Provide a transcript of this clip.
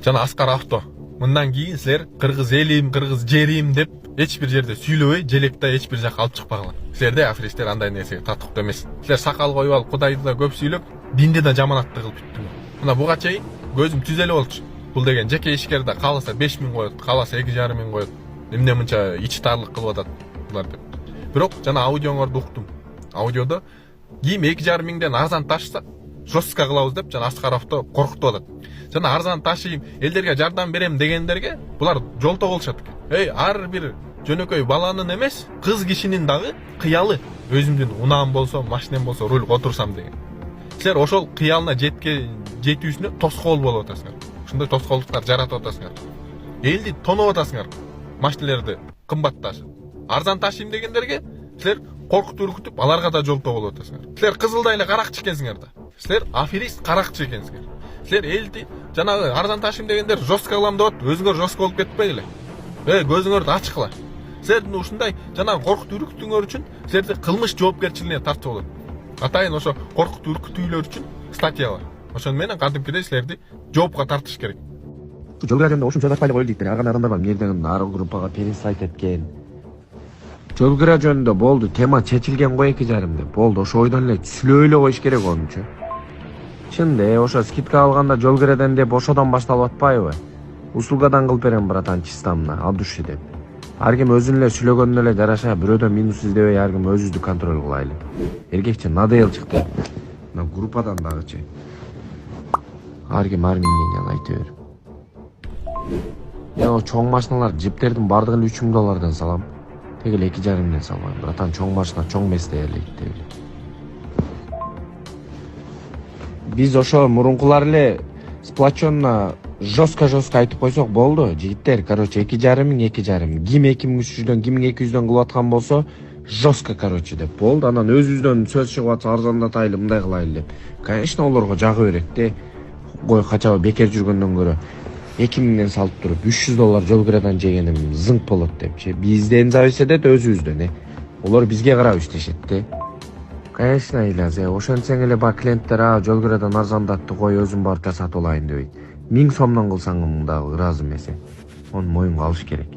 жана Аскар Авто. Мындан кийин силер кыргыз элим, кыргыз жерим деп эч бир жерде сүйлөбөй, желекте эч бир жака алып чыкпагыла. Силерде аферисттер андай нерсеге татыктуу эмес. Силер сакал коюп алып, Кудайды да көп сүйлөп, динди да жаманатты кылып бүттүңөр. Мына буга чейин көзүм түзөлүп болчу. Бул деген жеке ишкерде кааласа 5000 коет, кааласа 2,5 коет. Эмне мынча ичи тарлык кылып атат булар деп. Бирок жана аудиоңорду уктум. Аудиодо кийим 2,5 арзан ташса жестко кылабыз деп жана Аскар Авто коркутуп атат. Жана арзан ташыйм, элдерге жардам берем дегендерге булар жолтоо болушат экен. Ар бир жөнөкөй баланын эмес, кыз кишинин дагы кыялы. Өзүмдүн унаам болсо, машинем болсо рульга отурсам деген. Силер ошол кыялына жетүүсүнө тоскоол болуп атасыңар. Ушундай тоскоолдуктар жаратып атасыңар. Элди тоноп атасыңар. Машинелерди кымбат ташып. Арзан ташыйм дегендерге силер коркутуп үркүтүп, аларга да жолтоо болуп атасыңар. Силер кызылдай эле каракчы экенсиңер да. Силер аферист каракчы экенсиңер. Силер элди жанагы арзан ташыйм дегендер жестко кылам деп атып, өзүңөр жестко болуп кетпейли. Көзүңөрдү ачкыла. Силердин ушундай жанагы коркутуп үркүтүүңөр үчүн силерди кылмыш жоопкерчилигине тартып болот. Атайын ошо коркутуп үркүтүүлөр үчүн статья бар. Ошону менен кадимкидей силерди жоопко тартыш керек. Жол киражанда ушунча жатпайлы коелу дейт. Ага адамдар бар, мэрден ары группага пересайт эткен. Жол кира жөнүндө болду, тема чечилген го 2,5 деп. Болду, ошо ойдон эле сүйлөй эле коюш керек онучу. Чынды, ошо скидка алганда жол киреден деп ошодон башталып атпайбы? Услугадан кылып берем, братан, чистамна, от души деп. Ар ким өзүнүн эле сүйлөгөнүнө эле жараша, бирөөдөн минус издебей ар ким өзүбүздү контроль кылайлы. Эркекче надел чыкты. Мына группадан дагычы. Ар ким ар минген айта бер. Я чоң машиналар, джиптердин бардыгын $3,000 салам. Тегил 2,5 салам. Братан, чоң машина, чоң месте эрлейт деп. Биз ошо мурункулар эле сплоченно жестко айтып койсок болду. Жигиттер, короче, 2,5. Ким 2,300, ким 200 кылып аткан болсо, жестко, короче, деп болду. Анан өзүбүздөн сөз чыгып атса арзандатайлы, мындай кылайлы деп. Конечно, олорго жагы берет де. Кой качабы бекер жүргөндөн көрө 2,000 салып туруп $300 жол кирадан жегеним зыңк болот депчи. Бизден зависит этет өзүбүздөн, Олар бизге карап иштешет де. Конечно, Илаз, ошентсең эле бар клиенттер жол кирадан арзандатты, кой өзүм барып жасатып алайын дебейт. 1000 сомдон кылсаң дагы ыраазы эмес. Onu moyunga alış gerek.